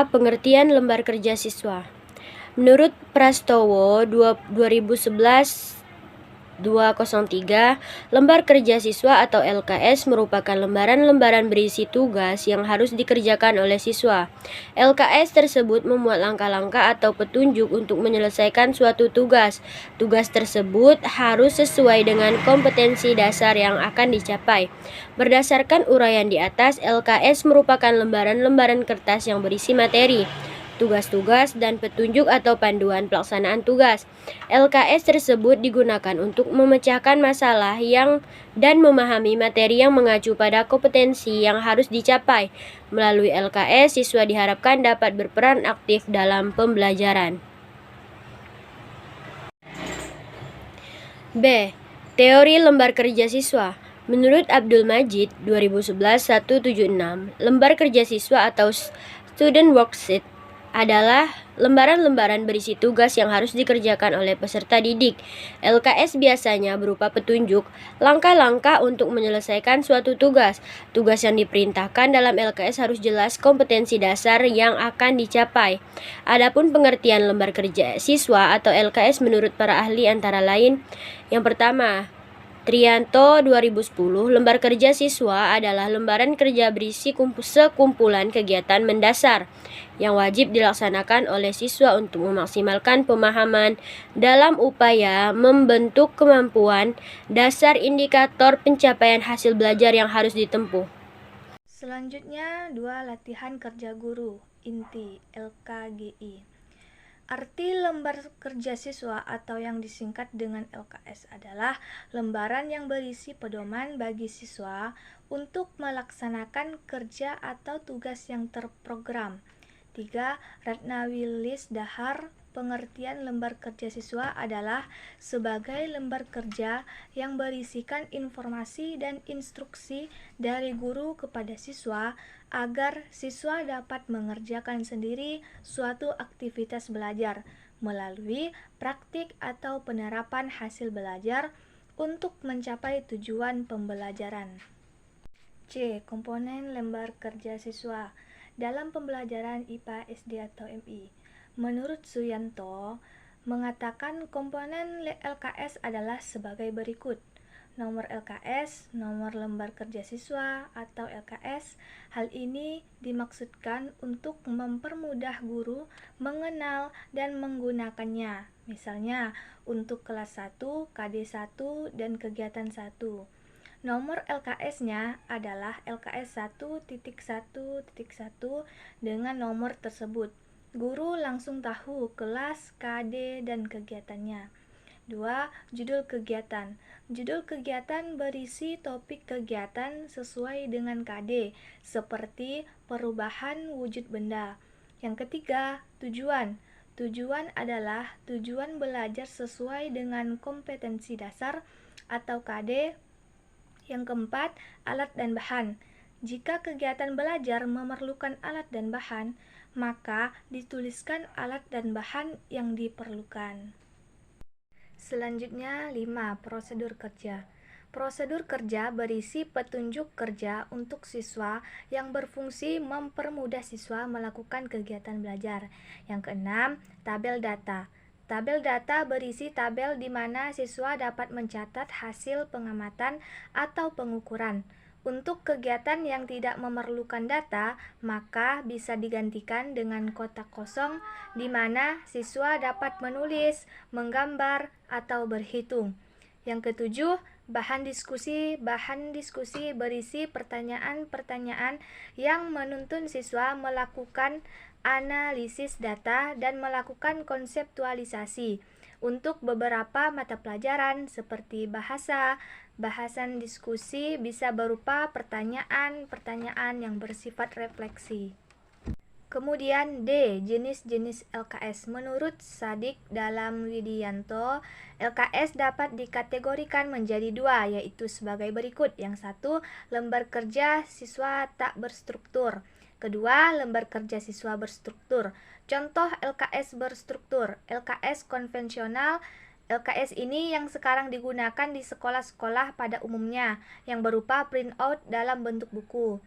pengertian lembar kerja siswa. Menurut Prastowo 2011-203, lembar kerja siswa atau LKS merupakan lembaran-lembaran berisi tugas yang harus dikerjakan oleh siswa. LKS tersebut memuat langkah-langkah atau petunjuk untuk menyelesaikan suatu tugas. Tugas tersebut harus sesuai dengan kompetensi dasar yang akan dicapai. Berdasarkan uraian di atas, LKS merupakan lembaran-lembaran kertas yang berisi materi, tugas-tugas, dan petunjuk atau panduan pelaksanaan tugas. LKS tersebut digunakan untuk memecahkan masalah dan memahami materi yang mengacu pada kompetensi yang harus dicapai. Melalui LKS, siswa diharapkan dapat berperan aktif dalam pembelajaran. B. Teori lembar kerja siswa. Menurut Abdul Majid 2011-176, lembar kerja siswa atau student worksheet adalah lembaran-lembaran berisi tugas yang harus dikerjakan oleh peserta didik. LKS biasanya berupa petunjuk, langkah-langkah untuk menyelesaikan suatu tugas. Tugas yang diperintahkan dalam LKS harus jelas kompetensi dasar yang akan dicapai. Adapun pengertian lembar kerja siswa atau LKS menurut para ahli antara lain: yang pertama, Trianto 2010, lembar kerja siswa adalah lembaran kerja berisi sekumpulan kegiatan mendasar yang wajib dilaksanakan oleh siswa untuk memaksimalkan pemahaman dalam upaya membentuk kemampuan dasar indikator pencapaian hasil belajar yang harus ditempuh. Selanjutnya, 2. Latihan kerja guru, inti, LKGI. Arti lembar kerja siswa atau yang disingkat dengan LKS adalah lembaran yang berisi pedoman bagi siswa untuk melaksanakan kerja atau tugas yang terprogram. 3. Ratnawilis Dahar, pengertian lembar kerja siswa adalah sebagai lembar kerja yang berisikan informasi dan instruksi dari guru kepada siswa agar siswa dapat mengerjakan sendiri suatu aktivitas belajar melalui praktik atau penerapan hasil belajar untuk mencapai tujuan pembelajaran. C. Komponen lembar kerja siswa dalam pembelajaran IPA SD atau MI. Menurut Suyanto, mengatakan komponen LKS adalah sebagai berikut: nomor LKS, nomor lembar kerja siswa atau LKS. Hal ini dimaksudkan untuk mempermudah guru mengenal dan menggunakannya. Misalnya, untuk kelas 1, KD 1, dan kegiatan 1. Nomor LKS-nya adalah LKS 1.1.1 dengan nomor tersebut. Guru langsung tahu kelas, KD, dan kegiatannya. 2. Judul kegiatan. Judul kegiatan berisi topik kegiatan sesuai dengan KD, seperti perubahan wujud benda. Yang ketiga, tujuan. Tujuan adalah tujuan belajar sesuai dengan kompetensi dasar atau KD. Yang keempat, alat dan bahan. Jika kegiatan belajar memerlukan alat dan bahan, maka dituliskan alat dan bahan yang diperlukan. Selanjutnya, 5. Prosedur kerja. Prosedur kerja berisi petunjuk kerja untuk siswa yang berfungsi mempermudah siswa melakukan kegiatan belajar. Yang keenam, tabel data. Tabel data berisi tabel di mana siswa dapat mencatat hasil pengamatan atau pengukuran. Untuk kegiatan yang tidak memerlukan data, maka bisa digantikan dengan kotak kosong di mana siswa dapat menulis, menggambar, atau berhitung. Yang ketujuh, bahan diskusi. Bahan diskusi berisi pertanyaan-pertanyaan yang menuntun siswa melakukan analisis data dan melakukan konseptualisasi. Untuk beberapa mata pelajaran seperti bahasa, bahasan diskusi bisa berupa pertanyaan-pertanyaan yang bersifat refleksi. Kemudian D. Jenis-jenis LKS. Menurut Sadik Dalam Widianto, LKS dapat dikategorikan menjadi 2, yaitu sebagai berikut. Yang 1, lembar kerja siswa tak berstruktur. Kedua, lembar kerja siswa berstruktur. Contoh LKS berstruktur: LKS konvensional. LKS ini yang sekarang digunakan di sekolah-sekolah pada umumnya, yang berupa printout dalam bentuk buku.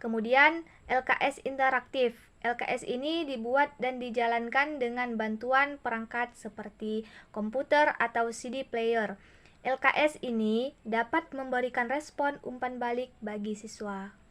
Kemudian LKS interaktif. LKS ini dibuat dan dijalankan dengan bantuan perangkat seperti komputer atau CD player. LKS ini dapat memberikan respon umpan balik bagi siswa.